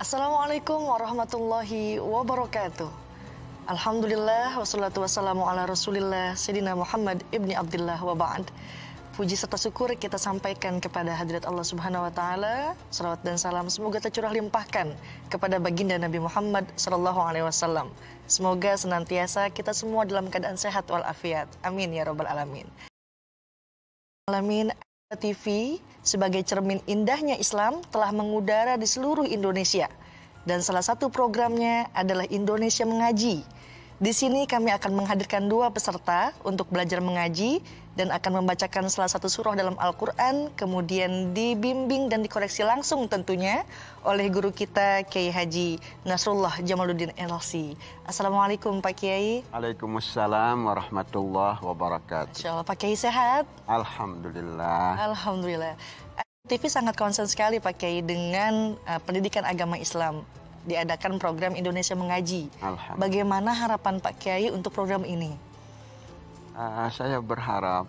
Assalamualaikum warahmatullahi wabarakatuh. Alhamdulillah wassalatu wassalamu ala rasulillah Sayyidina Muhammad ibni Abdullah wa ba'd. Puji serta syukur kita sampaikan kepada hadirat Allah Subhanahu wa taala. Salawat dan salam semoga tercurah limpahkan kepada baginda Nabi Muhammad sallallahu alaihi wasallam. Semoga senantiasa kita semua dalam keadaan sehat walafiat. Amin ya rabbal alamin. Alamin. TV sebagai cermin indahnya Islam telah mengudara di seluruh Indonesia dan salah satu programnya adalah Indonesia Mengaji. Di sini kami akan menghadirkan dua peserta untuk belajar mengaji dan akan membacakan salah satu surah dalam Al-Quran, kemudian dibimbing dan dikoreksi langsung tentunya oleh guru kita Kiai Haji Nasrullah Jamaluddin LC. Assalamualaikum Pak Kiai. Waalaikumsalam warahmatullahi wabarakatuh. Insyaallah Pak Kiai sehat? Alhamdulillah. Alhamdulillah. TV sangat concern sekali Pak Kiai dengan pendidikan agama Islam. Diadakan program Indonesia Mengaji. Bagaimana harapan Pak Kiai untuk program ini? Saya berharap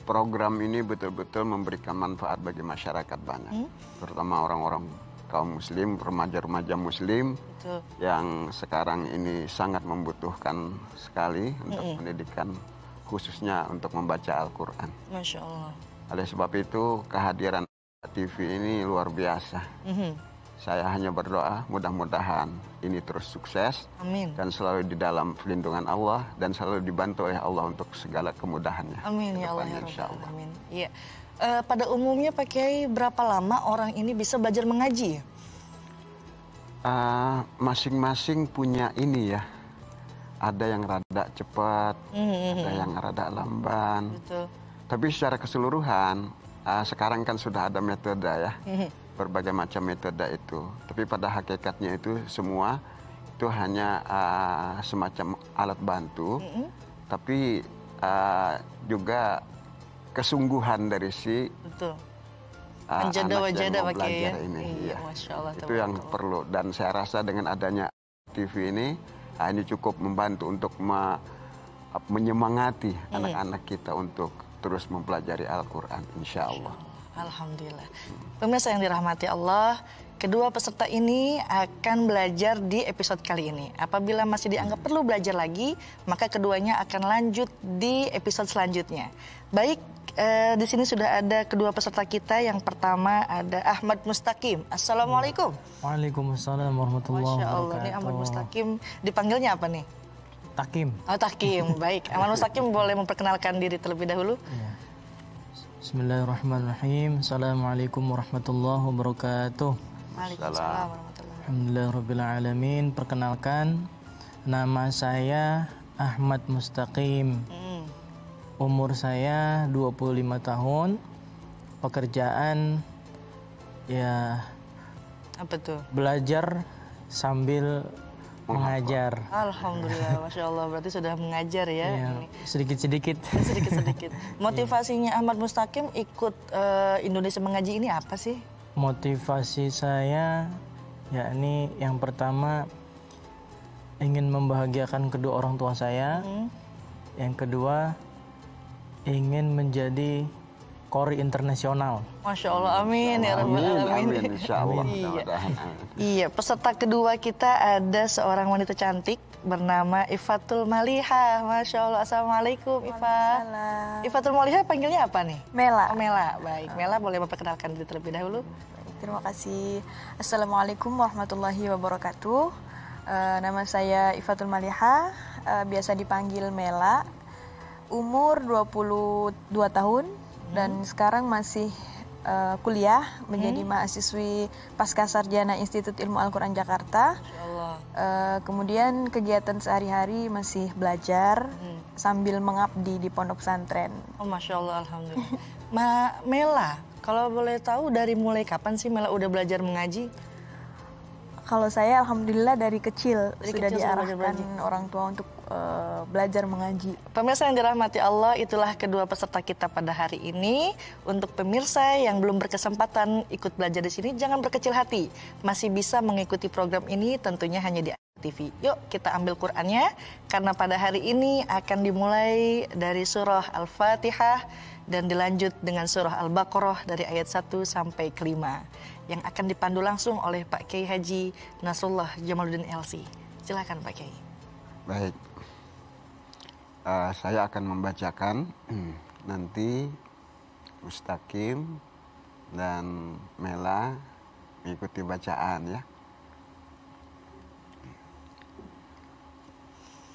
program ini betul-betul memberikan manfaat bagi masyarakat banyak. Terutama orang-orang kaum muslim, remaja-remaja muslim. Betul. Yang sekarang ini sangat membutuhkan sekali untuk pendidikan, khususnya untuk membaca Al-Quran. Masya Allah. Oleh sebab itu kehadiran TV ini luar biasa. Saya hanya berdoa mudah-mudahan ini terus sukses. Amin. Dan selalu di dalam perlindungan Allah dan selalu dibantu oleh Allah untuk segala kemudahannya. Amin ya Allah ya Rabbal Alamin. Iya. Pada umumnya Pak Kiai berapa lama orang ini bisa belajar mengaji? Masing-masing punya ini ya. Ada yang rada cepat, ada yang rada lamban. Betul. Tapi secara keseluruhan sekarang kan sudah ada metode ya. Berbagai macam metode itu, tapi pada hakikatnya itu semua itu hanya semacam alat bantu, tapi juga kesungguhan dari si anak yang mau belajar ini. Iya. Masya Allah, itu yang perlu, dan saya rasa dengan adanya TV ini cukup membantu untuk menyemangati anak-anak kita untuk terus mempelajari Al-Quran, insya Allah. Alhamdulillah. Pemirsa yang dirahmati Allah, kedua peserta ini akan belajar di episode kali ini. Apabila masih dianggap perlu belajar lagi, maka keduanya akan lanjut di episode selanjutnya. Baik, di sini sudah ada kedua peserta kita. Yang pertama ada Ahmad Mustaqim. Assalamualaikum. Waalaikumsalam warahmatullahi wabarakatuh. Masya Allah, ini Ahmad Mustaqim. Dipanggilnya apa nih? Takim. Oh, Takim. Baik, Ahmad Mustaqim boleh memperkenalkan diri terlebih dahulu? Ya. Bismillahirrahmanirrahim. Assalamualaikum warahmatullahi wabarakatuh. Waalaikumsalam warahmatullahi Alhamdulillahirabbil alamin. Perkenalkan, nama saya Ahmad Mustaqim. Umur saya 25 tahun. Pekerjaan ya apa tuh? Belajar sambil mengajar. Alhamdulillah, Masya Allah, berarti sudah mengajar ya. Sedikit-sedikit. Sedikit-sedikit. Motivasinya Ahmad Mustaqim ikut Indonesia Mengaji ini apa sih? Motivasi saya yakni yang pertama ingin membahagiakan kedua orang tua saya. Yang kedua ingin menjadi Qori internasional. Masya Allah, amin ya Rabbal Alamin. Amin, insya Allah. Iya, peserta kedua kita ada seorang wanita cantik bernama Ifatul Maliha. Masya Allah, Assalamualaikum Ifa. Ifatul Maliha panggilnya apa nih? Mela. Oh, Mela, baik. Mela boleh memperkenalkan diri terlebih dahulu. Terima kasih. Assalamualaikum warahmatullahi wabarakatuh. Nama saya Ifatul Maliha, biasa dipanggil Mela. Umur 22 tahun. Dan sekarang masih kuliah menjadi mahasiswi Pasca Sarjana Institut Ilmu Al-Quran Jakarta. Kemudian kegiatan sehari-hari masih belajar sambil mengabdi di pondok pesantren. Oh, Masya Allah, Alhamdulillah. Mela, kalau boleh tahu dari mulai kapan sih Mela udah belajar mengaji? Kalau saya alhamdulillah dari kecil sudah diarahkan orang tua untuk belajar mengaji. Pemirsa yang dirahmati Allah, itulah kedua peserta kita pada hari ini. Untuk pemirsa yang belum berkesempatan ikut belajar di sini, jangan berkecil hati. Masih bisa mengikuti program ini tentunya hanya di TV. Yuk kita ambil Qur'annya, karena pada hari ini akan dimulai dari surah Al-Fatihah dan dilanjut dengan surah Al-Baqarah dari ayat 1 sampai ke 5 yang akan dipandu langsung oleh Pak Kiai Haji Nasrullah Jamaluddin LC. Silakan Pak Kiai. Baik, saya akan membacakan, nanti Mustaqim dan Mela mengikuti bacaan ya.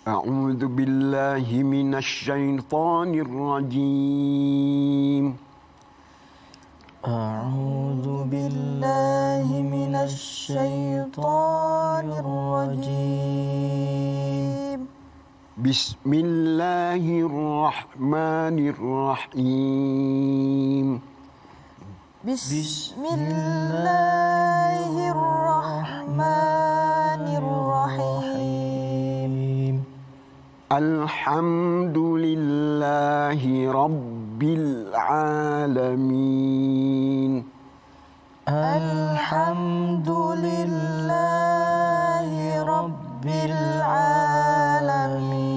A'udzu billahi minasy syaithanir rajim. A'udzu billahi minasy syaithanir rajim. Bismillahirrahmanirrahim. Bismillahirrahmanirrahim. Alhamdulillahi rabbil alamin. Alhamdulillahi rabbil alamin.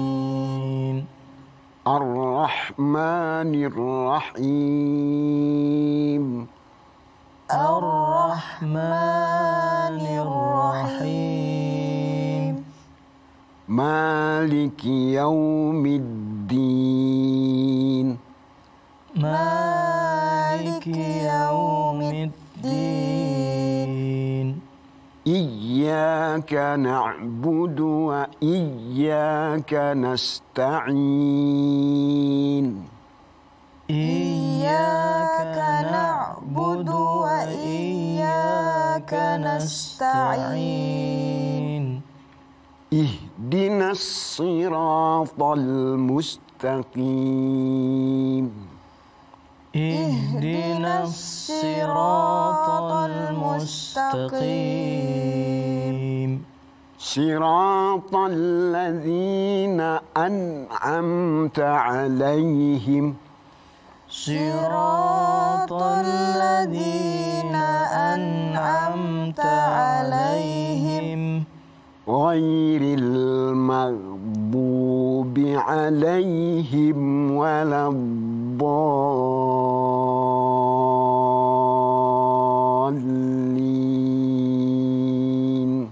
Ar-Rahmanir-Rahim. Ar-Rahmanir-Rahim. Maliki yaumiddin. Maliki yaumiddin. Iyyaka na'budu wa iyyaka nasta'in. Iyyaka na'budu wa iyyaka nasta'in. Ihdinas siratal mustaqim. Ihdinas siratal mustaqim. Siratal ladzina an'amta 'alaihim. Siratal ladzina an'amta 'alaihim. Ghairil maghdubi 'alaihim waladdallin.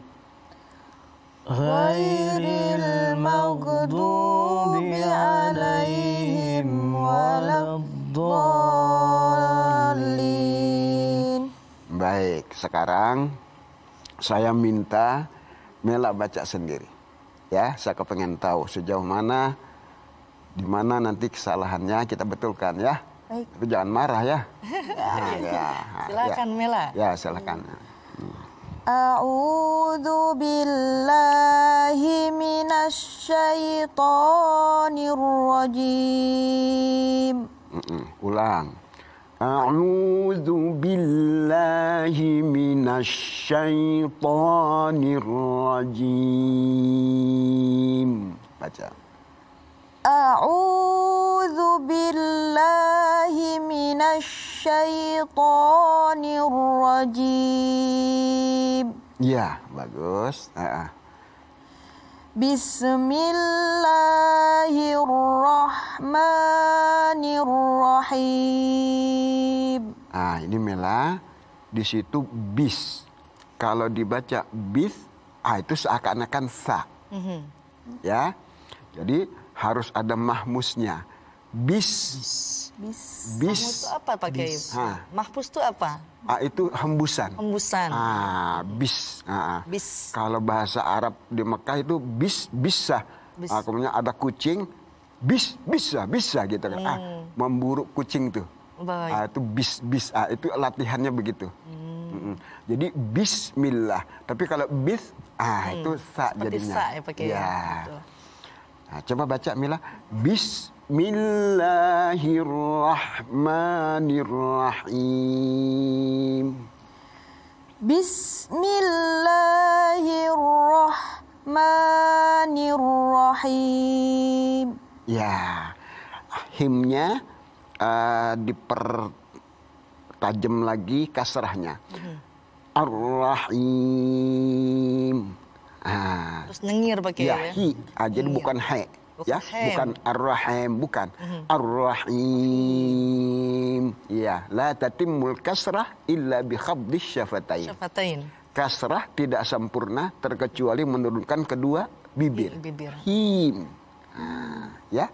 Ghairil maghdubi 'alaihim waladdallin. Baik, sekarang saya minta Mela baca sendiri. Ya, saya kepengen tahu sejauh mana, di mana nanti kesalahannya kita betulkan ya. Baik. Tapi jangan marah ya. Silakan Mela. Ya, silakan. A'udzu billahi minasy syaithanir rajim. Ulang. A'udzu billahi minasy syaithanir rajim. Baca. A'udzu billahi minasy syaithanir rajim. Ya, bagus. Bismillahirrahmanirrahim. Ini Mela, di situ bis. Kalau dibaca bis, itu seakan-akan sa. Ya, jadi harus ada mahmusnya. Bis. Mahfuz itu apa Pak Kiai? Mahfuz itu apa? Itu hembusan. Hembusan. Bis. Bis. Kalau bahasa Arab di Mekah itu bisa. Bis. Kemudian ada kucing, bisa gitu kan. Memburu kucing tuh. Baik. Itu bis. Itu latihannya begitu. Jadi bismillah. Tapi kalau bis, itu sa Seperti jadinya. sa ya Pak Kiai. Ya. Betul. Coba baca Mila. Bismillahirrahmanirrahim. Bismillahirrahmanirrahim. Ya, himnya dipertajam lagi kasrahnya. Ar-Rahim. Terus nengir pakai Ya, ya. hi. Jadi bukan he. Bukan Ya, hem. bukan ar-rahim, bukan. Ar-rahim. Ya, la tatimul kasrah illa bi khabdis syafatain. Syafatain. Kasrah tidak sempurna terkecuali menurunkan kedua bibir. Bibir. Him. Ya.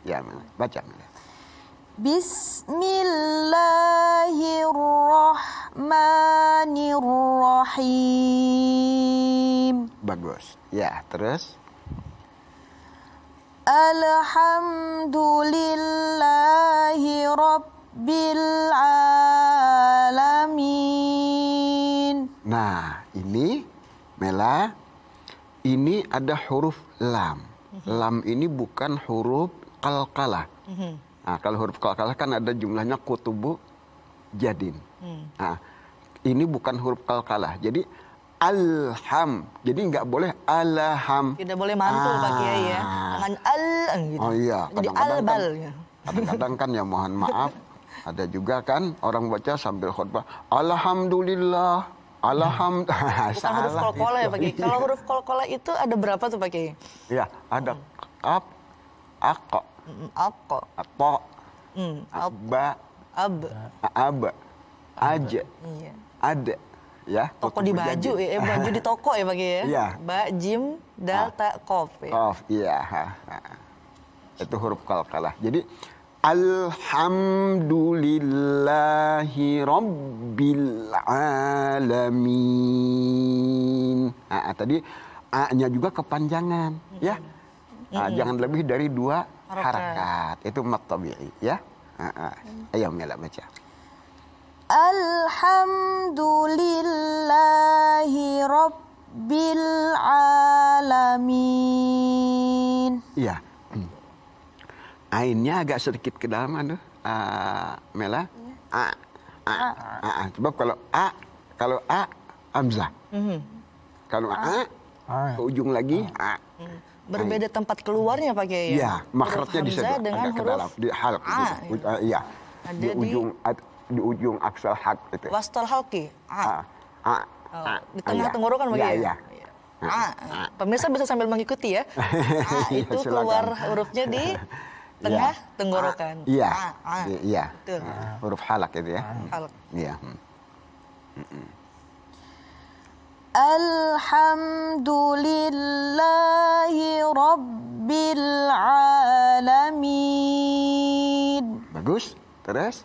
Ya, baca. Bismillahirrahmanirrahim. Bagus. Ya, terus. Alhamdulillahi Rabbil Alamin. Nah, ini Mela, ini ada huruf lam. Lam ini bukan huruf qalqalah. Nah, kalau huruf qalqalah kan ada jumlahnya kutubu jadin. Nah, ini bukan huruf qalqalah. Jadi alham. Jadi nggak boleh alham. Tidak boleh mantul Pak Kiai ya. Dengan al gitu. Oh iya, Jadi kadang-kadang albal. kan, kadang-kadang kan ya mohon maaf, ada juga kan orang baca sambil khutbah, alhamdulillah, alhamdulillah. Bukan huruf kolkolah ya Pak Kiai. Kalau huruf kolkolah itu ada berapa tuh Pak Kiai? Ya, ada kaf, ako, Ako. ato, Ab. ba, Ab. aba, aja, Iya. ada. Ya, Toko di baju ya, baju di toko ya Pak Kiai ya. Iya. Ba, jim, dal, ta, kof ya. Qaf, iya. Itu huruf qalqalah. Jadi alhamdulillahi rabbil alamin. Tadi a-nya juga kepanjangan, ya. Jangan lebih dari 2 harakat. Itu mat tabi'i, ya. Ayo Mela baca. Alhamdulillahi Rabbil Alamin. Iya. Ainnya agak sedikit ke dalam Mela. Sebab kalau a hamzah. Kalau ke ujung lagi Berbeda tempat keluarnya Pak Kiai ya. Iya, makhrajnya di Hamzah situ dengan agak ke huruf dalam di halq gitu. Iya. Ada Di ujung aksal hak itu. Wastal halki. A. Di tengah tenggorokan Pak Kiai. Iya. Pemirsa bisa sambil mengikuti ya. Iya, Itu silakan. keluar hurufnya di tengah tenggorokan. Iya. A. Iya. Betul. Huruf halak itu ya. Halq. Iya. Alhamdulillahi Rabbil Alamin. Bagus. Terus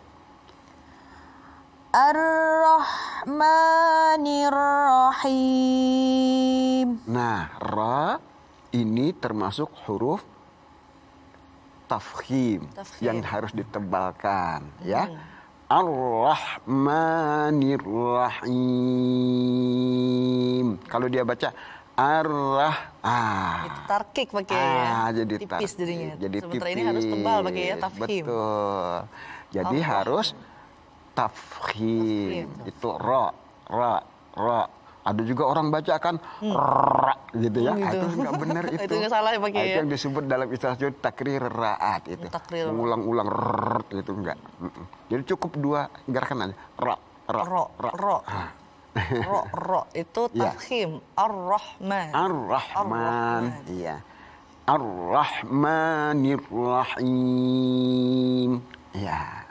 Ar-Rahmanir-Rahim. nah, ra ini termasuk huruf tafkhim yang harus ditebalkan, ya. Ar-Rahmanir-Rahim. Kalau dia baca Itu tarkik Pak Kiai ya. jadi tipis jadinya. Jadi Sementara tipis. ini harus tebal Pak Kiai ya, tafkhim. Betul. Jadi harus tafkhim. Itu ra. Ada juga orang baca kan ra gitu ya. Gitu. Itu nggak benar itu. Itu nggak salah ya Pak Kiai Itu ya. yang disebut dalam istilah takrir raat itu. Takrir. Mengulang-ulang itu enggak. Jadi cukup 2 gerakan aja. Ra. Ro itu Ya. tafkhim. Ar-Rahman. Ar-Rahman. Iya. Ar-Rahmanir-Rahim. Ya.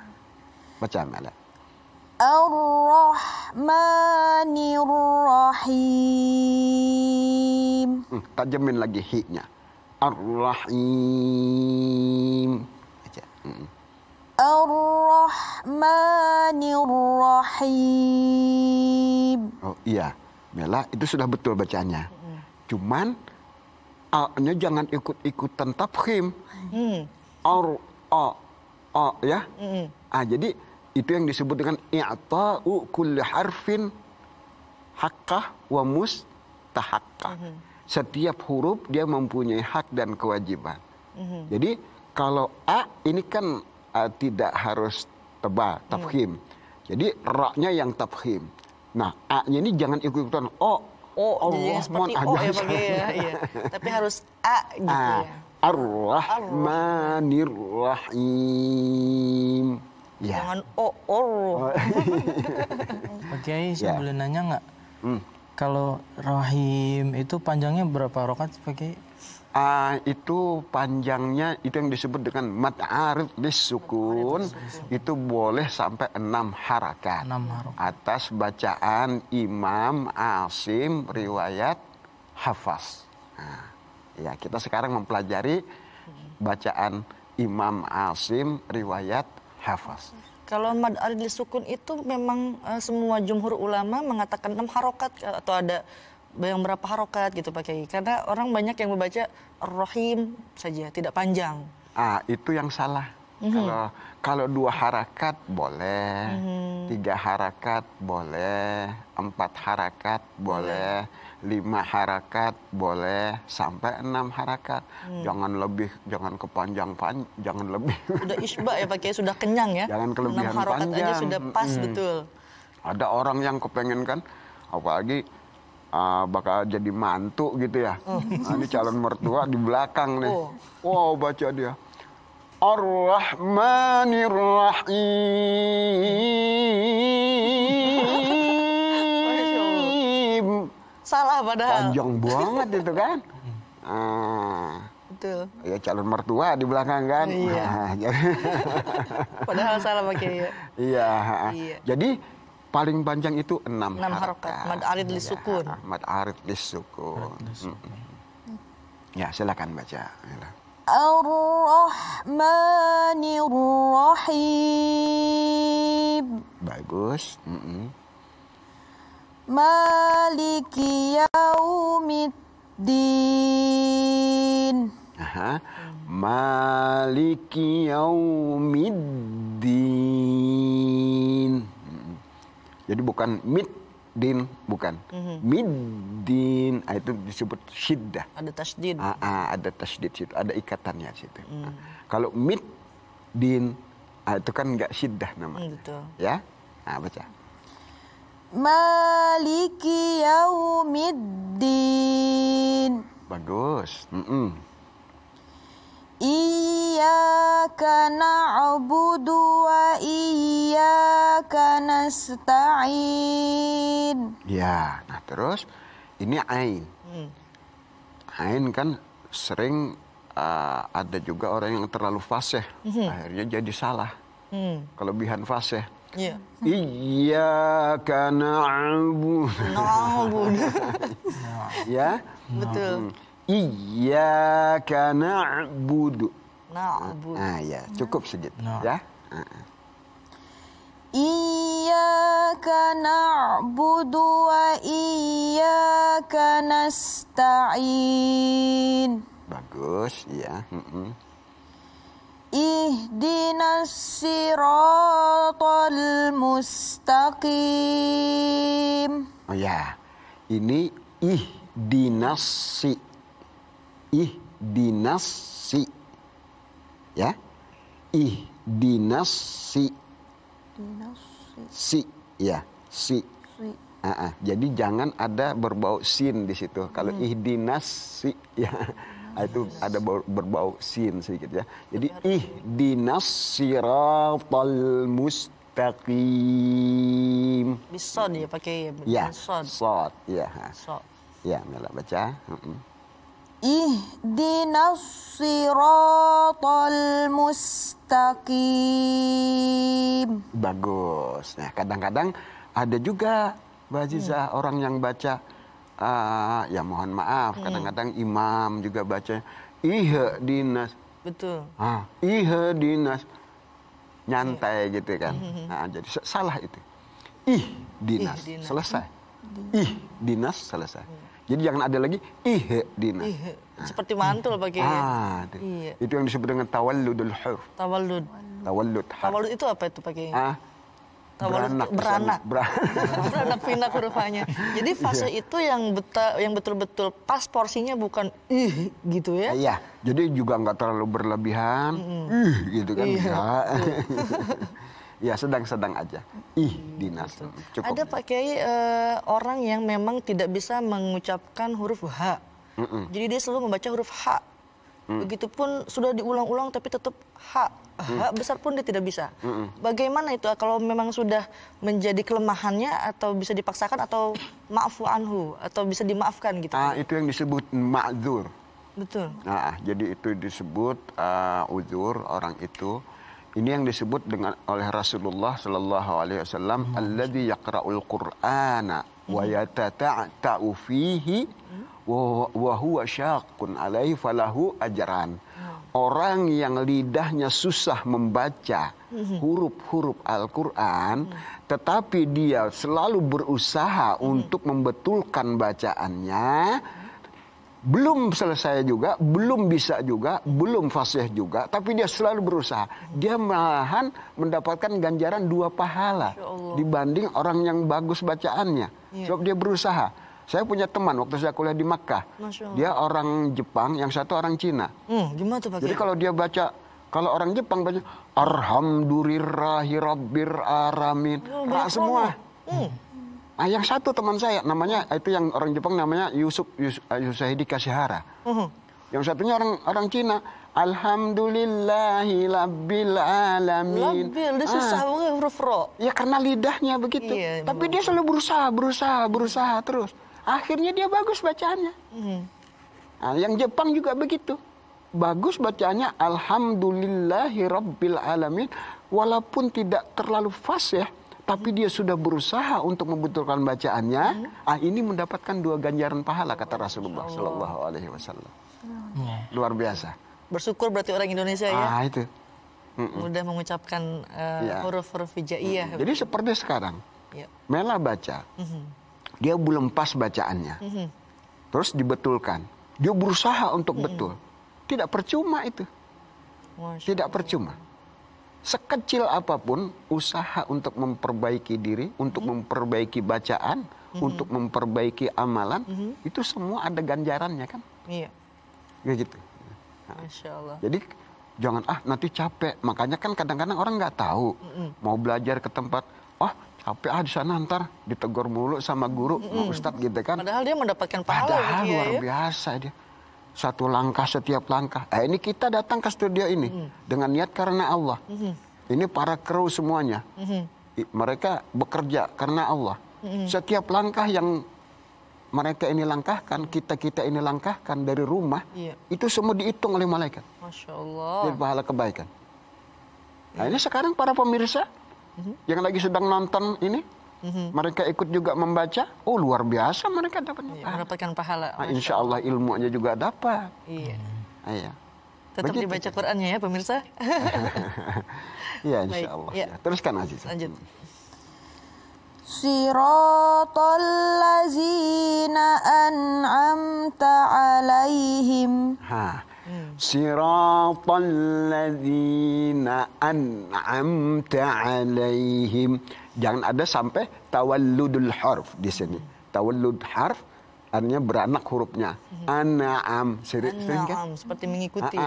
Baca Mala. Ar-Rahmanir-Rahim. Tajamin lagi hi-nya. Ar-Rahim. Baca. Ar-Rahmanir-Rahim. Oh iya, Mela itu sudah betul bacanya. Cuman a-nya jangan ikut-ikutan tafkhim. Ya. Jadi itu yang disebut dengan i'ta'u kulli harfin haqqah wa mustahaqqah. Setiap huruf dia mempunyai hak dan kewajiban. Jadi kalau a ini kan tidak harus tebal, tafkhim. Jadi ra-nya yang tafkhim. Nah, a-nya ini jangan ikut-ikutan Jadi seperti O ya Pak Kiai ya. Iya. Tapi harus A gitu ya. Ar-Rahmanir-Rahim. Ya. Jangan O. Pak Kiai, saya boleh nanya nggak? Kalau Rahim itu panjangnya berapa rokat pakai? Itu panjangnya itu yang disebut dengan mad arid lisukun, itu boleh sampai 6 harakat. 6 harakat. Atas bacaan Imam Asim riwayat Hafaz. Nah, ya kita sekarang mempelajari bacaan Imam Asim riwayat Hafaz. Kalau mad arid lisukun itu memang semua jumhur ulama mengatakan 6 harokat atau ada yang berapa harokat gitu Pak Kiai? Karena orang banyak yang membaca Ar-Rahim saja, tidak panjang. Itu yang salah. Kalau 2 harakat boleh, 3 harakat boleh, 4 harakat boleh, 5 harakat boleh, sampai 6 harakat. Jangan lebih, jangan kepanjang-panjang, jangan lebih. Sudah isba ya Pak Kiai, sudah kenyang ya. Jangan kelebihan 6 harokat panjang. aja sudah pas betul. Ada orang yang kepengen kan, apalagi bakal jadi mantu gitu ya. Ini calon mertua di belakang nih. Wow, baca dia. Ar-Rahmanir Rahim. Salah padahal. Panjang banget itu kan. Betul. Ya calon mertua di belakang kan. Iya. Padahal salah Pak Kiai. Iya. Iya. Jadi paling panjang itu 6 harokat. Mad arid lisukun. Mad arid lisukun. Ya, silakan baca. Ar-Rahmanir Rahim. Bagus. Maliki Yaumiddin. Maliki Yaumiddin. Jadi bukan middin, bukan. Middin, itu disebut syiddah. Ada tasydid. Ada tasydid situ, ada ikatannya situ. Kalau middin, itu kan enggak syiddah namanya. Betul. Ya, baca. Maliki Yaumiddin. Bagus. Iyyaka na'budu wa iyyaka nasta'in. Ya, nah terus ini ain. Ain kan sering ada juga orang yang terlalu fasih, akhirnya jadi salah. Kelebihan fasih. Iya. Iyyaka na'budu. Ya. Betul. Iyyaka na'budu. Na'budu. Ya, cukup segitu ya. Iyyaka na'budu wa iyyaka nasta'in. Bagus, ya. Ihdinas siratal mustaqim. Oh ya, ini ihdinasi. Ihdinasi. Ya. Ihdinasi. Si, ya, si. Jadi jangan ada berbau sin di situ. Kalau ihdinasi, ya, itu ada berbau sin sedikit ya. Jadi ihdinas siratal mustaqim. Bisod ya pakai Ya, sod. sod, ya. Sod. Ya, Mela baca. Ihdinas siratal mustaqim. Bagus. Nah, kadang-kadang ada juga Mbak Azizah orang yang baca ya mohon maaf, kadang-kadang imam juga baca ihdinas. Betul. Ihdinas. Nyantai gitu kan. Nah, jadi salah itu. Ihdinas. Selesai. Ihdinas selesai. Jadi jangan ada lagi ihdinas. Seperti mantul pakai. Iya. Itu yang disebut dengan tawalludul huruf. Tawallud. Tawallud itu apa itu pakai? Beranak pinak hurufnya. Jadi fase itu yang betul-betul pas porsinya, bukan gitu ya. Iya. Jadi juga nggak terlalu berlebihan. Gitu kan. Ya sedang-sedang aja. Dinas. Cukup. Ada Pak Kiai orang yang memang tidak bisa mengucapkan huruf H. Jadi dia selalu membaca huruf H. Begitupun sudah diulang-ulang tapi tetap hak besar pun dia tidak bisa. Bagaimana itu kalau memang sudah menjadi kelemahannya atau bisa dipaksakan atau ma'fu anhu atau bisa dimaafkan gitu? Itu yang disebut ma'dzur. Betul. Jadi itu disebut uzur orang itu. Ini yang disebut oleh Rasulullah Sallallahu Alaihi Wasallam, alladzi yaqra'ul Qur'ana wa yatata'u fihi wa huwa syaqqun alaihi falahu ajran. Orang yang lidahnya susah membaca huruf-huruf Al-Quran, tetapi dia selalu berusaha untuk membetulkan bacaannya, belum selesai juga, belum bisa juga, belum fasih juga, tapi dia selalu berusaha. Dia malahan mendapatkan ganjaran 2 pahala dibanding orang yang bagus bacaannya. Sebab dia berusaha. Saya punya teman waktu saya kuliah di Makkah. Dia orang Jepang, yang satu orang Cina. Gimana tuh Pak? Jadi kalau dia baca, kalau orang Jepang baca Alhamdulillahi Rabbil Alamin, semua. Yang satu teman saya namanya itu yang orang Jepang namanya Yusahidi Kasihara. Yang satunya orang Cina, Alhamdulillahi Rabbil Alamin. Dia susah banget huruf ro. Ya karena lidahnya begitu. Tapi dia selalu berusaha terus. Akhirnya dia bagus bacaannya. Yang Jepang juga begitu. Bagus bacaannya Alhamdulillahi Rabbil Alamin. Walaupun tidak terlalu fasih, tapi dia sudah berusaha untuk membetulkan bacaannya. Ini mendapatkan 2 ganjaran pahala kata Rasulullah Sallallahu Alaihi Wasallam. Luar biasa. Bersyukur berarti orang Indonesia ya. Itu. Mudah mengucapkan huruf-huruf hijaiyah. Jadi seperti sekarang, Mela baca, dia belum pas bacaannya, terus dibetulkan. Dia berusaha untuk betul. Tidak percuma itu. Tidak percuma. Sekecil apapun usaha untuk memperbaiki diri, untuk memperbaiki bacaan, untuk memperbaiki amalan, itu semua ada ganjarannya kan? Iya. Gitu. Masya Allah. Jadi jangan nanti capek. Makanya kan kadang-kadang orang nggak tahu mau belajar ke tempat, capek di sana ntar ditegur mulu sama guru, sama ustadz gitu kan? Padahal dia mendapatkan pahala. Padahal luar biasa dia. Satu langkah setiap langkah. Ini kita datang ke studio ini dengan niat karena Allah. Ini para kru semuanya. Mereka bekerja karena Allah. Setiap langkah yang mereka ini langkahkan, kita ini langkahkan dari rumah, itu semua dihitung oleh malaikat. Masya Allah. Jadi pahala kebaikan. Ini sekarang para pemirsa yang lagi sedang nonton ini, mereka ikut juga membaca. Luar biasa mereka mendapatkan pahala. Insya Allah ilmunya juga dapat. Iya. Tetap begitu. Dibaca Qurannya ya pemirsa. Iya insya Allah. Teruskan Aziz. Lanjut. Siratal ladzina an'amta alaihim. Siratal ladzina an'amta alaihim. Jangan ada sampai tawalludul harf di sini. Tawallud harf artinya beranak hurufnya. An'am sering kan? Seperti mengikuti.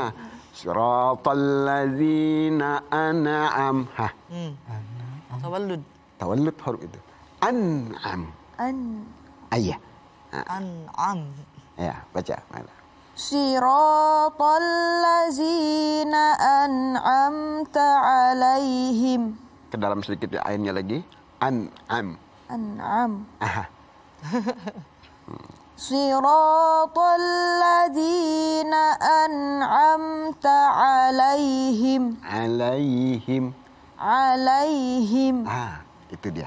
Siratal ladzina an'am. Tawallud huruf itu. An'am. Ayah. An'am. Ya, baca. Siratal ladzina an'amta alaihim. Ke dalam sedikit ainnya lagi. An'am. An'am. Siratal ladzina an'amta alaihim. Alaihim. Itu dia.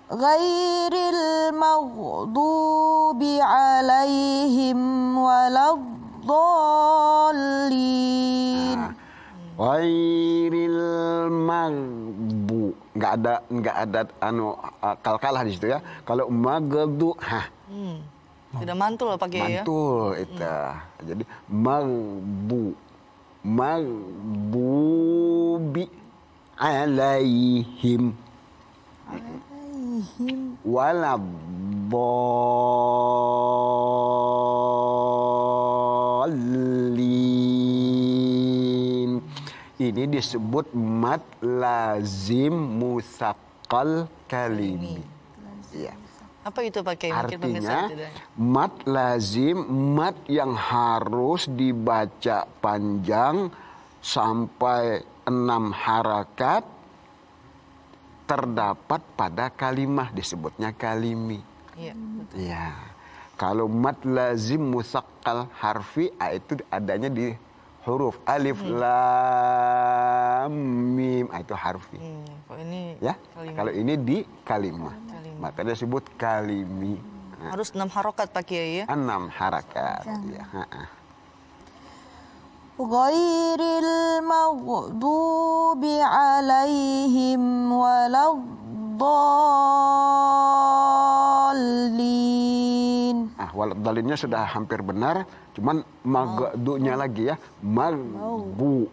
Ghairil maghdubi alaihim waladdallin. Ghairil maghdu. Enggak ada kalkalah di situ ya. Kalau maghdu tidak mantul pakai ya. Mantul itu. Jadi maghdubi alaihim. Waladdallin. Ini disebut mad lazim musaqqal kalimi. Iya. Apa itu pakai? Mungkin pemirsa Artinya tidak. mat lazim, mat yang harus dibaca panjang sampai 6 harakat terdapat pada kalimah, disebutnya kalimi. Iya, betul. Ya. Kalau mat lazim musaqqal harfi, itu adanya di huruf alif lam mim, itu harfi. Kalau ini Ya. kalimah. Kalau ini di kalimah. Kalimah. Makanya disebut kalimi. Harus 6 harokat Pak Kiai ya. 6 harakat. Ya. Ghairil maghdubi alaihim waladdallin. Waladdalinnya sudah hampir benar, cuman magdunya lagi ya. Magbu.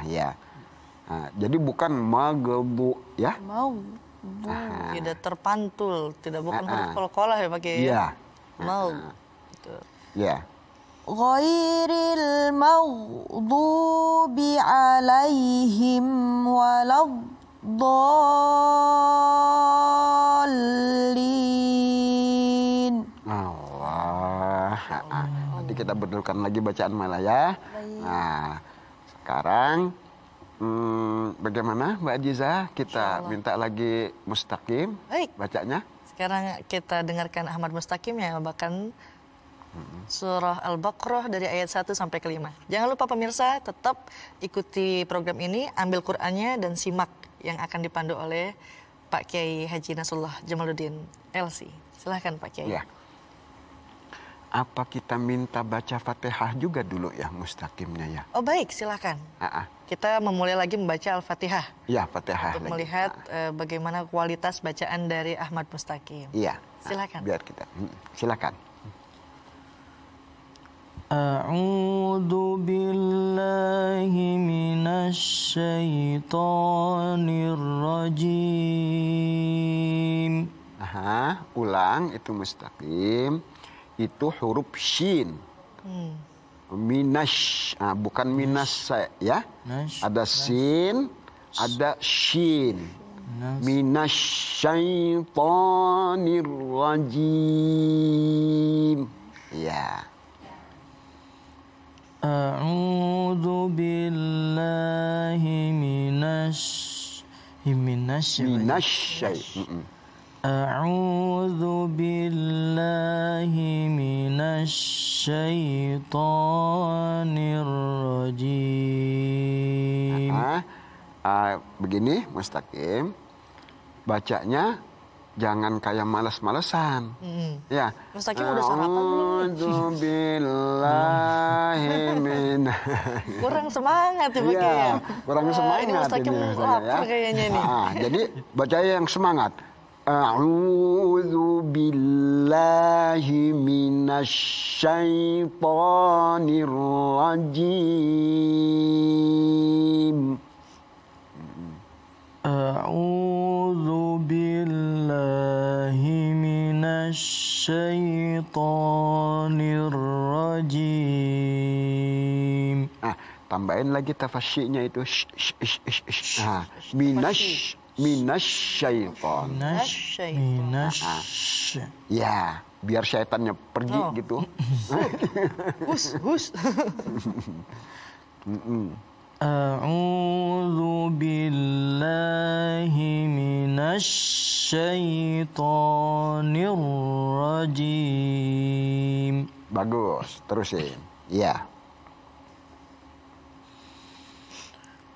Ya. Jadi bukan magbu ya. Tidak terpantul, bukan huruf qalqalah ya Pak Kiai. Iya. Mau. Betul. Ya. Ghairil maghdubi alaihim waladdallin. Allah. Nanti kita betulkan lagi bacaan malah ya. Nah, sekarang bagaimana Mbak Ajiza? Kita minta lagi mustaqim. Baik. Bacanya. Sekarang kita dengarkan Ahmad Mustaqim yang bahkan surah Al-Baqarah dari ayat 1 sampai ke 5. Jangan lupa pemirsa tetap ikuti program ini, ambil Qur'annya dan simak yang akan dipandu oleh Pak Kiai Haji Nasrullah Jamaluddin LC. Silahkan Pak Kiai. Ya. Apa kita minta baca Fatihah juga dulu ya mustaqimnya ya? Oh baik, silahkan. Kita memulai lagi membaca Al-Fatihah. Ya, Fatihah Untuk lagi. melihat bagaimana kualitas bacaan dari Ahmad Mustaqim. Iya. Silakan. Biar kita. Silakan. A'udzu billahi minasy syaithanir rajim. Ulang itu mustaqim. Itu huruf shin. Minash, bukan minas ya. Ada sin, ada shin. Minasyaitonir rajim. Ya. A'udzu billahi minasy A'udzu billahi minasy syaithanir rajim. Begini mustaqim. Bacanya jangan kayak malas-malesan. Ya. Mustaqim udah sarapan belum? A'udzu billahi Kurang semangat ya Pak Kiai. Iya, kurang semangat Ini Mustaqim lapar kayaknya nih. Jadi bacanya yang semangat. A'udzu billahi minasyaitonir rajim. A'udzu billahi minasy syaithanir rajim. Tambahin lagi tafasyinya itu minasyaiton. Ya, biar syaitannya pergi gitu. Hus. A'udzu billahi minasy syaithanir rajim. Bagus, terusin. Ya.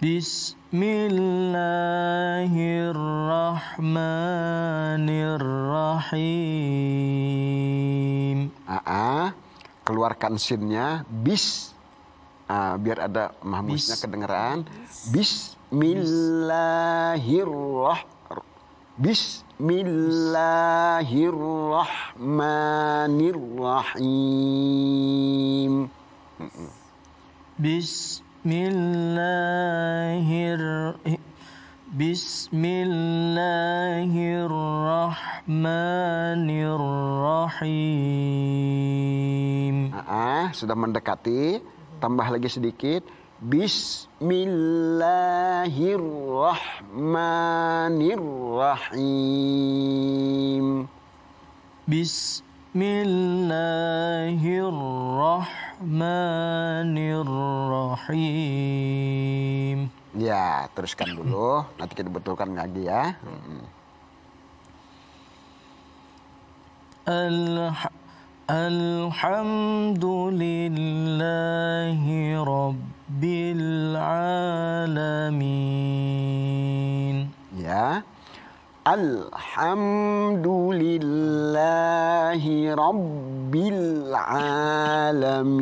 Bismillahirrahmanirrahim. Keluarkan sinnya bis. Biar ada mahmusnya kedengeran. Bismillahirrahmanirrahim. Bismillahirrahmanirrahim. Sudah mendekati, tambah lagi sedikit. Bismillahirrahmanirrahim. Bismillahirrahmanirrahim. Ya, teruskan dulu. Nanti kita betulkan lagi ya. Alhamdulillahi Rabbil Alamin. Ya. Alhamdulillahi Rabbil Alamin.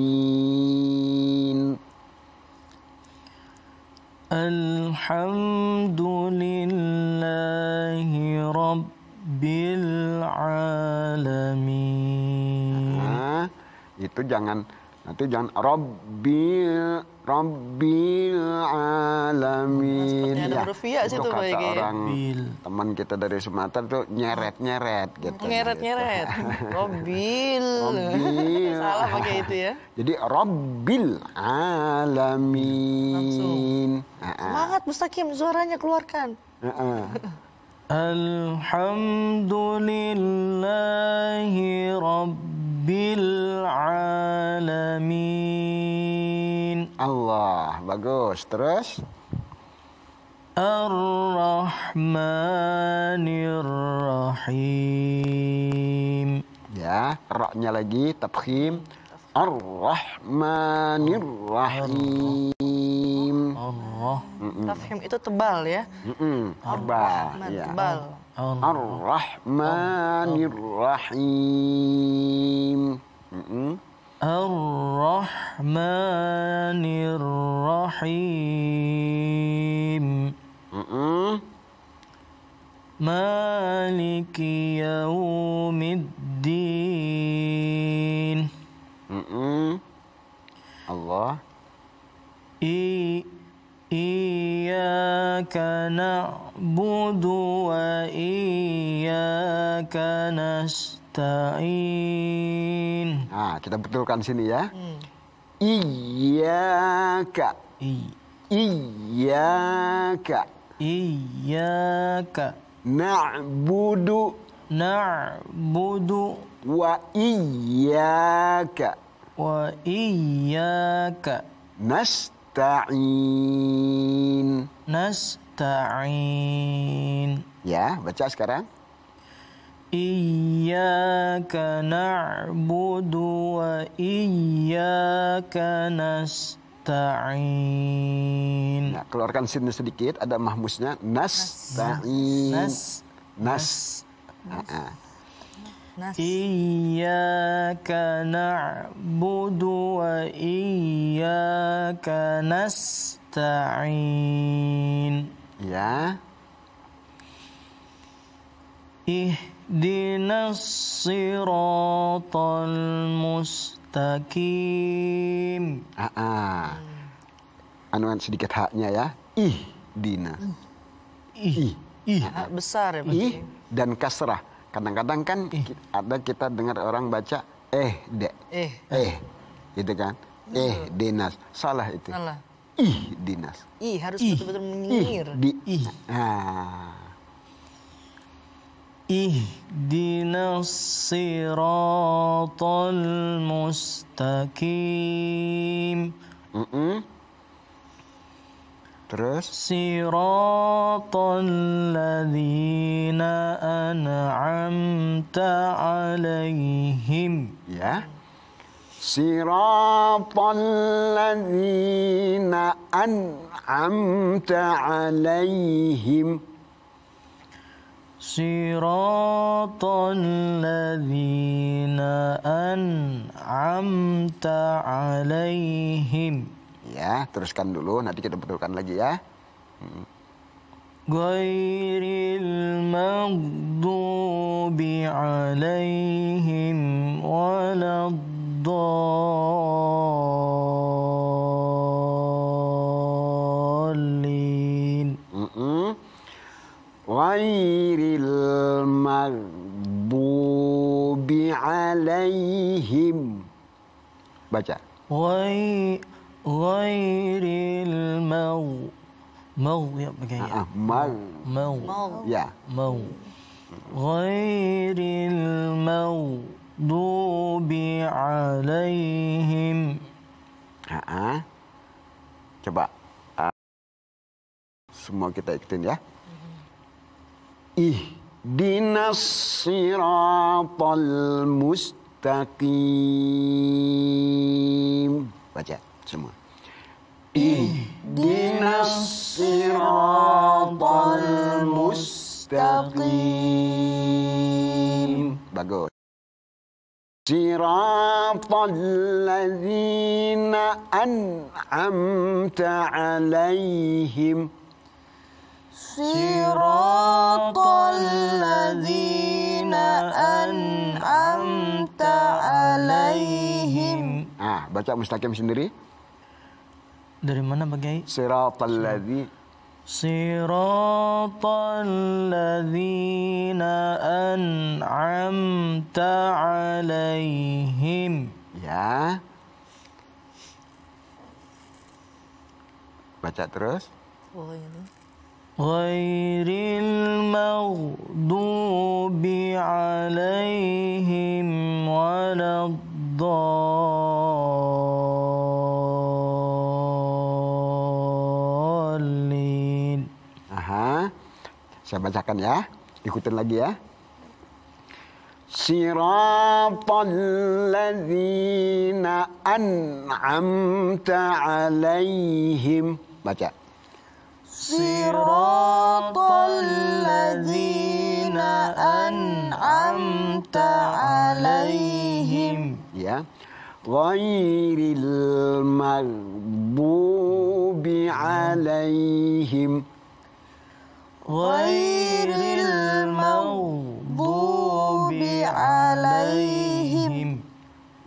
Alhamdulillahi Rabbil Alamin. Nah, itu jangan Rabbil Alamin. Seperti ada huruf ya itu situ, kata Pak Ege. orang teman kita dari Sumatera tuh nyeret gitu. Nyeret. Robbil. Salah pakai itu ya. Jadi Rabbil Alamin. Semangat Mustaqim, suaranya keluarkan. Alhamdulillahi Rabbil Alamin. Allah, bagus. Terus Ar-Rahmanir-Rahim. ya, ra-nya lagi tafkhim. Ar-Rahmanir-Rahim. Tafhim itu tebal ya. Tebal. Ya. Tebal. Ar-Rahmanir-Rahim. Ar-Rahmanir-Rahim. Maliki Yaumiddin. Allah. Iyyaka na'budu wa iyyaka nasta'in. Nah, kita betulkan sini ya. Iyyaka. Iyyaka. Iyyaka Na'budu wa iyyaka nasta'in. Ya, baca sekarang. Iyyaka na'budu wa iyyaka nasta'in. Nah, keluarkan sini sedikit, ada mahmusnya. Nasta'in. Iyyaka na'budu wa iyyaka nasta'in. Ya. Ihdinas siratal mustaqim. Anuan sedikit haknya ya. Ihdina. Besar ya Pak. Dan kasrah. Kadang-kadang kan ada kita dengar orang baca gitu kan. Dinas. Salah itu. Salah. Dinas. Harus betul-betul menyingir. Ihdinas siratal mustaqim. Terus siratal ladzina an'amta 'alaihim. Ya. Siratal ladzina an'amta 'alaihim. Siratal ladzina an'amta 'alaihim. Ya, teruskan dulu, nanti kita betulkan lagi ya. Ghairil maghdubi 'alaihim waladdallin. Ghairil maghdubi 'alaihim. Baca. Ghairil Mau ya pakai ya. Mau. Mau. Ya. Mau. Ghairil maghdubi alaihim. Coba. Semua kita ikutin ya. Ihdinas siratal mustaqim. Baca semua. Ihdinas siratal mustaqim. Bagus. Siratal ladzina an'amta alaihim. Siratal ladzina an'amta alaihim. Baca mustaqim sendiri. Dari mana Bagai? Siratal ladzi. Siratal ladzina an'amta alaihim. Ya. Baca terus. Ghairil maghdubi alaihim waladdallin. Saya bacakan ya. Ikutin lagi ya. Siratal ladzina an'amta alaihim. Baca. Siratal ladzina an'amta alaihim. Ya. Ghairil maghdubi alaihim. Ghairil maghdubi alaihim.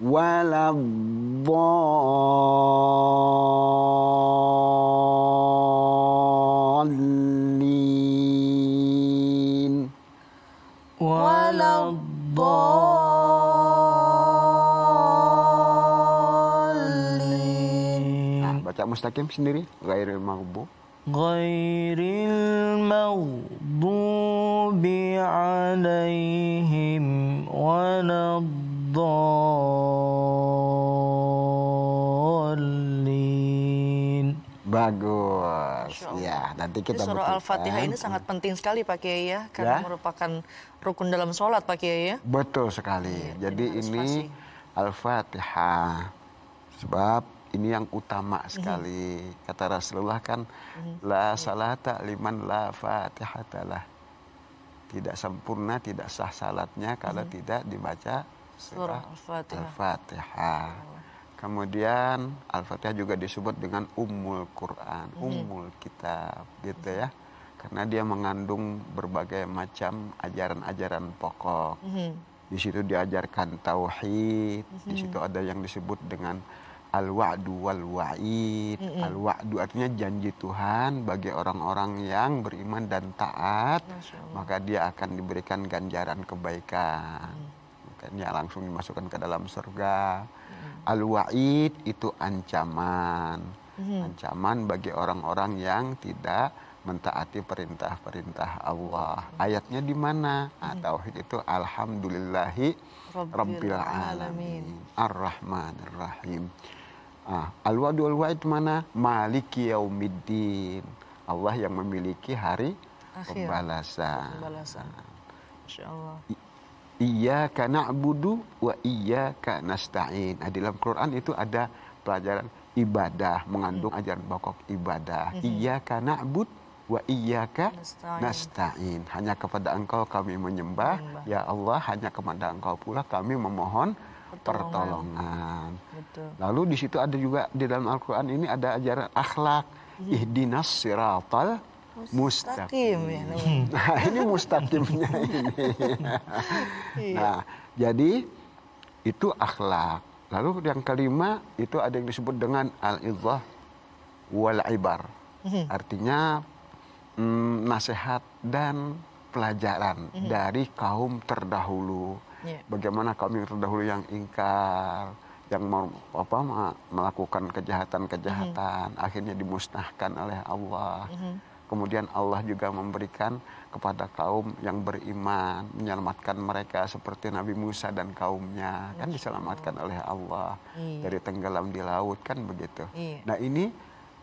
Waladdallin. Waladdallin. Baca mustaqim sendiri. Ghairil maghdub. Ghairil maghdubi alaihim waladdallin. Bagus. Ya, nanti kita surah Al-Fatihah ini sangat penting sekali Pak Kiai ya, karena merupakan rukun dalam sholat Pak Kiai ya. Betul sekali. Jadi ini Al-Fatihah. Sebab ini yang utama sekali. Kata Rasulullah kan, la salata liman la fatihatalah. Tidak sempurna, tidak sah salatnya kalau tidak dibaca surah Al-Fatihah. Kemudian Al-Fatihah juga disebut dengan Ummul Quran, Ummul Kitab, gitu ya. Karena dia mengandung berbagai macam ajaran-ajaran pokok. Di situ diajarkan tauhid, di situ ada yang disebut dengan al-wa'du wal-wa'id. Al-wa'du artinya janji Tuhan bagi orang-orang yang beriman dan taat, maka dia akan diberikan ganjaran kebaikan. Makanya langsung dimasukkan ke dalam surga. Al-wa'id itu ancaman. Ancaman bagi orang-orang yang tidak mentaati perintah-perintah Allah. Ayatnya di mana? Tauhid itu alhamdulillahi rabbil alamin. Ar-Rahmanir Rahim. Al-wa'du wal-wa'id mana? Maliki yaumiddin. Allah yang memiliki hari pembalasan. Masya Allah. Iyyaka na'budu wa iyyaka nasta'in. Di dalam Quran itu ada pelajaran ibadah, mengandung ajaran pokok ibadah. Iyyaka na'bud wa iyyaka nasta'in. Hanya kepada Engkau kami menyembah, ya Allah, hanya kepada Engkau pula kami memohon pertolongan. Lalu di situ ada juga di dalam Al-Quran ini ada ajaran akhlak. Ihdinas siratal mustaqim. Nah, ini mustaqimnya ini. Nah, jadi itu akhlak. Lalu yang kelima itu ada yang disebut dengan al-idzah wal ibar. Artinya nasihat dan pelajaran dari kaum terdahulu. Bagaimana kaum yang terdahulu yang ingkar, yang melakukan kejahatan-kejahatan akhirnya dimusnahkan oleh Allah. Kemudian Allah juga memberikan kepada kaum yang beriman, menyelamatkan mereka seperti Nabi Musa dan kaumnya, kan diselamatkan oleh Allah dari tenggelam di laut, kan begitu. Nah ini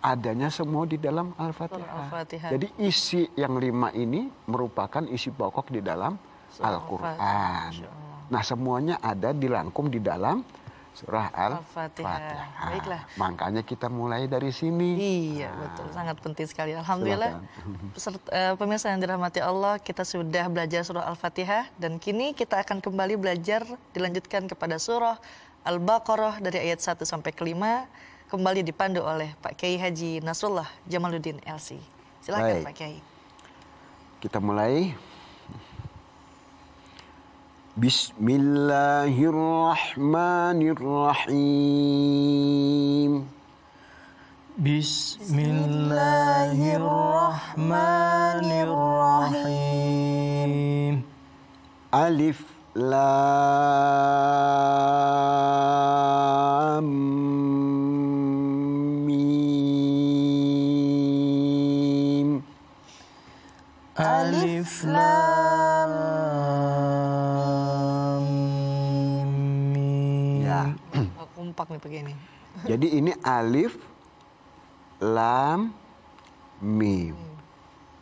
adanya semua di dalam Al-Fatihah. Jadi isi yang 5 ini merupakan isi pokok di dalam Al-Quran. Nah semuanya ada dirangkum di dalam surah Al-Fatihah. Baiklah. Makanya kita mulai dari sini. Iya, betul. Sangat penting sekali. Alhamdulillah. Pemirsa yang dirahmati Allah, kita sudah belajar surah Al-Fatihah dan kini kita akan kembali belajar dilanjutkan kepada surah Al-Baqarah dari ayat 1 sampai ke 5, kembali dipandu oleh Pak Kiai Haji Nasrullah Jamaluddin LC. Silakan Pak Kiai. Kita mulai. Bismillahirrahmanirrahim. Bismillahirrahmanirrahim. Alif Lam Mim. Alif Lam Mim. Ya. Kompak nih begini. Jadi ini alif lam mim.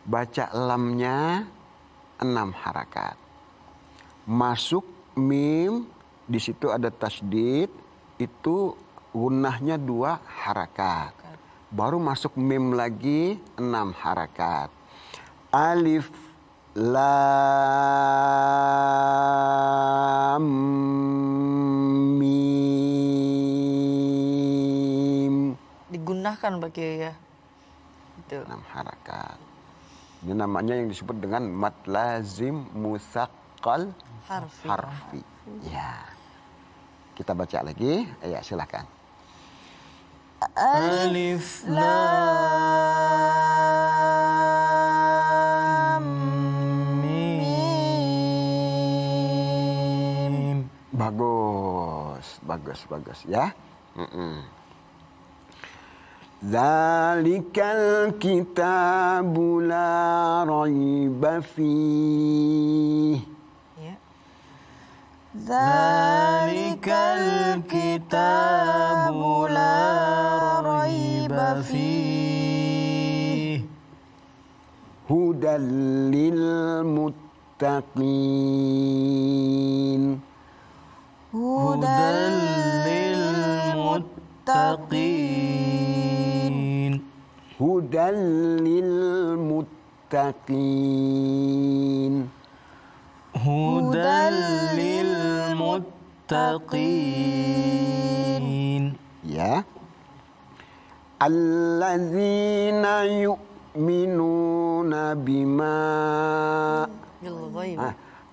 Baca lamnya 6 harakat. Masuk mim, di situ ada tasdid, itu gunnahnya 2 harakat. Baru masuk mim lagi 6 harakat. Alif lam mim. Digunakan bagi ya. Itu 6 harakat. Ini namanya yang disebut dengan mad lazim musaqqal harfi. Ya. Kita baca lagi. Ya, silakan. Alif Lam Mim. Bagus ya. Zalikal kitabu la raiba fihi. ya. Zalikal kitabu la raiba fihi. Hudan lil muttaqin. Hudan lil muttaqin. Hudan lil muttaqin. Hudan lil muttaqin. Ya. Alladzina yu'minuna bima. Bil ghaib.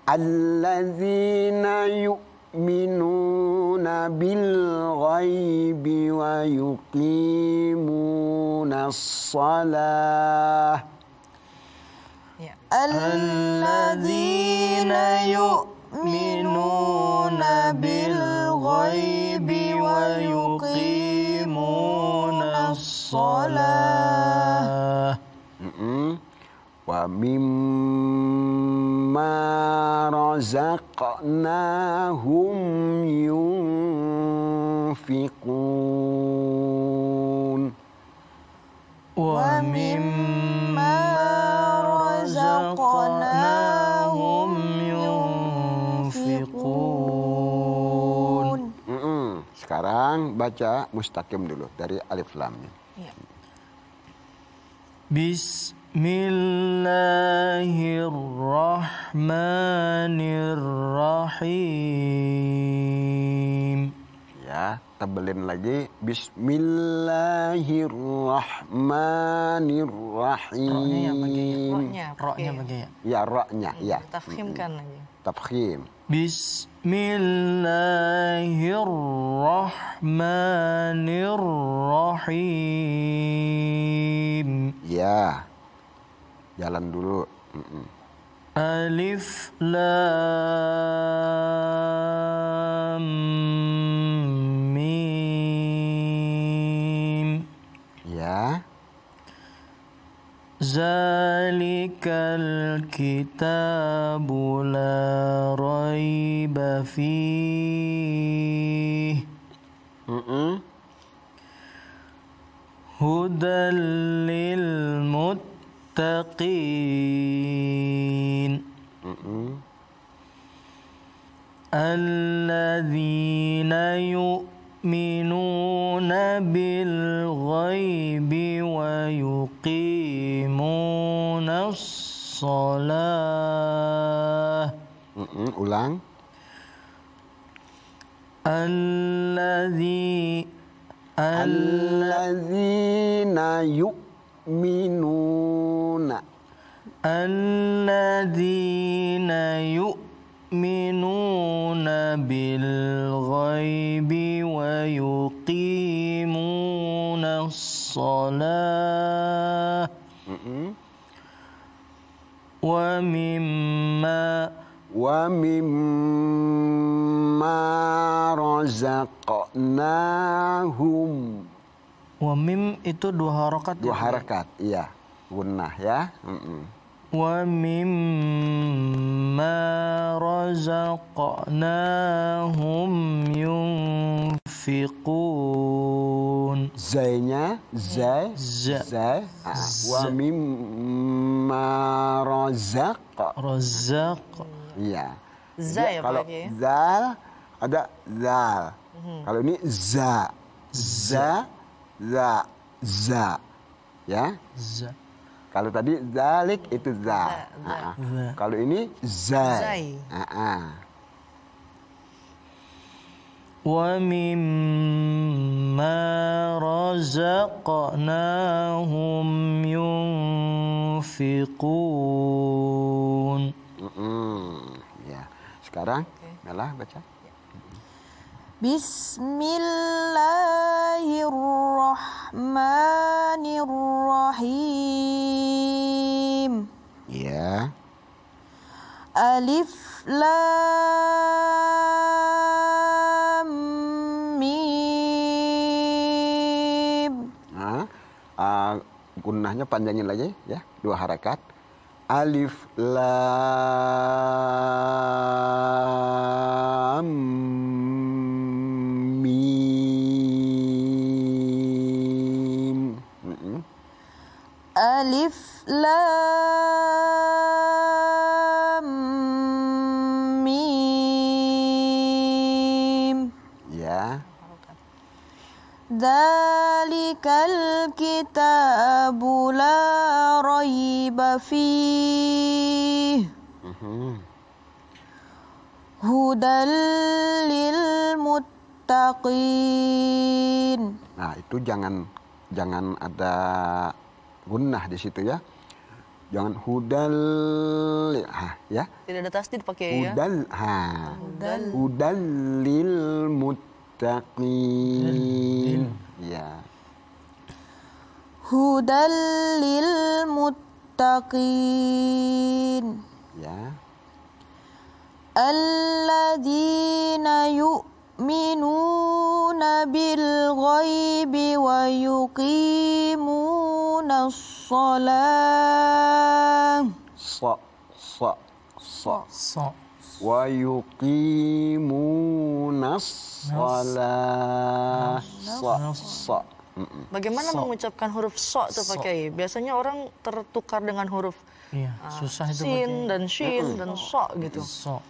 Alladzina yu'minuna bil ghaibi wa yuqimuna shalah. Ya. Alladzina yu'minuna bil ghaibi wa yuqimuna shalah. Wa mimma razaqnahum yunfiqun. Wa mimma razaqnahum yunfiqun. Sekarang baca mustaqim dulu dari alif lam mim. Ya. Bismillahirrahmanirrahim. Ya, tebelin lagi. Bismillahirrahmanirrahim. Roknya bagi ya. Ya, roknya. Ya. Tafkhimkan lagi. Tafkhim. Bismillahirrahmanirrahim. Ya. Jalan dulu. Alif Lam Zalikal kitabu la raiba fihi hudal lil muttaqin alladzina yu'minuna bil ghaibi wa yuqimunas shalah. Ulang. Alladzina yu'minuna. Alladzina yu'minuna bil ghaibi wa yuqimunas shalah wa mimma razaqnahum. Wa mim itu 2 harakat. 2 harakat, iya. Gunnah ya. Wa mimma razaqnahum yunfiqun. Zainya zai. Wa mimma razaq. Iya. Zai Kalau apa ya? zal ada zal. Kalau ini za. Ya. Za. Kalau tadi zalik itu za. Kalau ini zai. Wa mimma razaqnahum yunfiqun. Ya. Sekarang Mela baca. Bismillahirrahmanirrahim. Ya. Alif Lam Mim. Gunnahnya panjangin lagi ya, 2 harakat. Alif Lam Mim. Alif Lam Mim. Ya. Dzalikal kitabu la raiba fihi hudal lil muttaqin. Nah, itu jangan ada gunnah di situ ya. Jangan hudal ya. Tidak ada tasdid pakai ya. Hudal lil muttaqin. Ya. Hudal lil muttaqin. Ya. Alladzina yu'minuna bil ghaibi wa yuqimunas shalah. Wa yuqimunas shalah. Bagaimana mengucapkan huruf so itu pakai? Biasanya orang tertukar dengan huruf susah itu sin dan shin dan so gitu. So.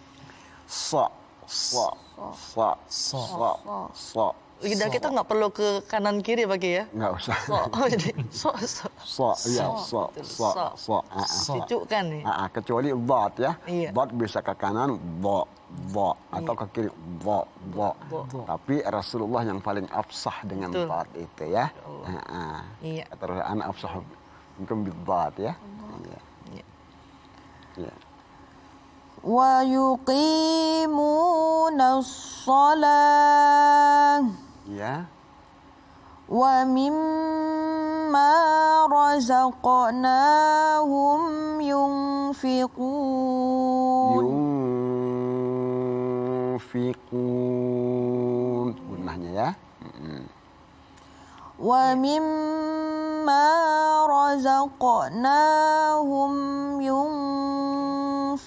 Lidah kita nggak perlu ke kanan kiri pakai ya. Nggak usah. Jadi cucu kan nih. Kecuali dot ya. Iya. Dot bisa ke kanan bo atau ke kiri bo. Tapi Rasulullah yang paling afsah dengan dot itu ya. Iya. Terus ana afsah mungkin bidot ya. Iya. Wa yuqimunas shalah. Ya. Wa mimma razaqnahum yunfiqun. Gunnahnya ya. Wa mimma رزقناهم ينفقون.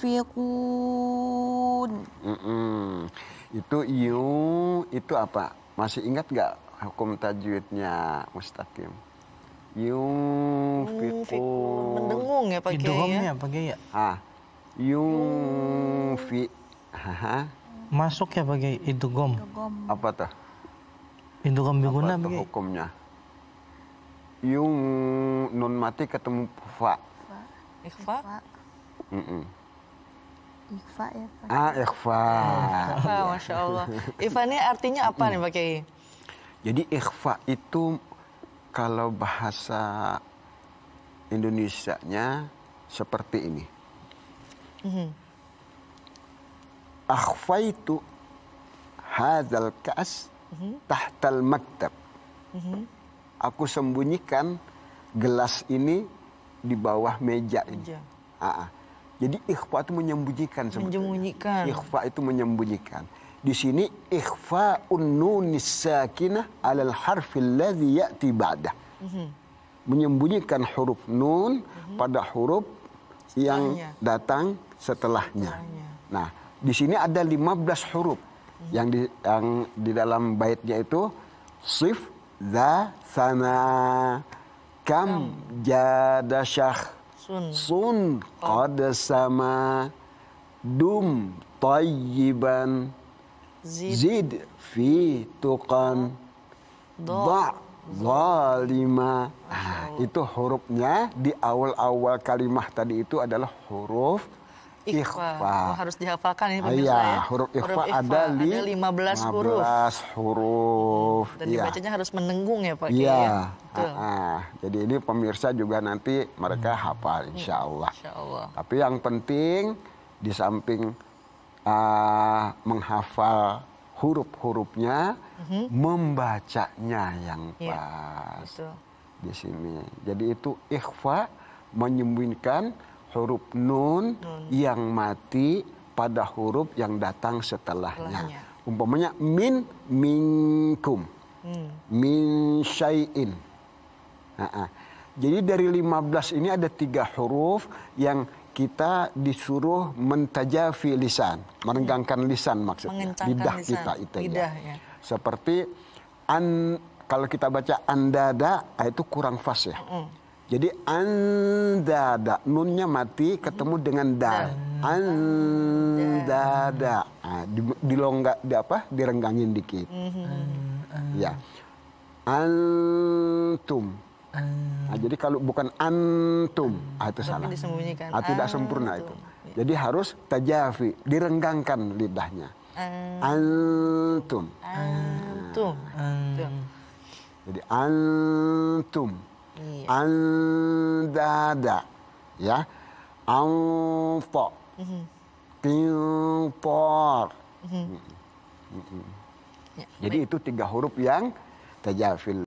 Itu apa? Masih ingat nggak hukum tajwidnya Mustaqim? Yunfiqun. Mendengung ya Pak Kiai ya. Idghamnya Pak Kiai ya? Yunfi. Masuk ya Pak Kiai, idgham. Apa tuh? Idgham Apa biguna Pak tuh Kiai. hukumnya? Nun mati ketemu fa. Ikhfa. Ikhfa ya Pak. Ikhfa. Masya Allah. Ikhfa ini artinya apa nih Pak Kiai? Jadi ikhfa itu kalau bahasa Indonesianya seperti ini. Akhfaitu hadzal kas tahtal maktab. Aku sembunyikan gelas ini di bawah meja ini. Jadi ikhfa itu menyembunyikan sebetulnya. Menyembunyikan. Ikhfa itu menyembunyikan. Di sini ikhfa'un nunis sakinah 'alal harfil ladzi ya'ti ba'dah. Menyembunyikan huruf nun pada huruf yang datang setelahnya. Nah, di sini ada 15 huruf yang di dalam baitnya itu sif, za, sana, kam, jada, syakh, sun, qad, sama, dum, tayyiban, zid, fi, tuqan, da, zalima. Itu hurufnya di awal-awal kalimah tadi itu adalah huruf ikhfa. Harus dihafalkan ini pemirsa Iya, ya. huruf ikhfa ada 15 huruf. huruf. Dan dibacanya harus menenggung ya Pak. Iya. Betul. Jadi ini pemirsa juga nanti mereka hafal insya Allah. Insya Allah. Tapi yang penting di samping menghafal huruf-hurufnya, membacanya yang pas. Betul. Di sini. Jadi itu ikhfa menyembunyikan huruf nun yang mati pada huruf yang datang setelahnya. Umpamanya min, minkum, min syai'in. Jadi dari 15 ini ada 3 huruf yang kita disuruh mentajafi lisan, merenggangkan lisan maksudnya, lidah lisan. kita itu Lidah, ya. ya. Seperti kalau kita baca andada itu kurang fas ya. Jadi andada nunnya mati ketemu dengan dal. Andada. Direnggangin dikit. Ya. Antum. Jadi kalau bukan antum, itu salah. Disembunyikan. Tidak sempurna itu. Jadi harus tajafi, direnggangkan lidahnya. Antum. Antum. Jadi antum. Andada, ya, anfa, pinpor. Jadi itu 3 huruf yang tajafil.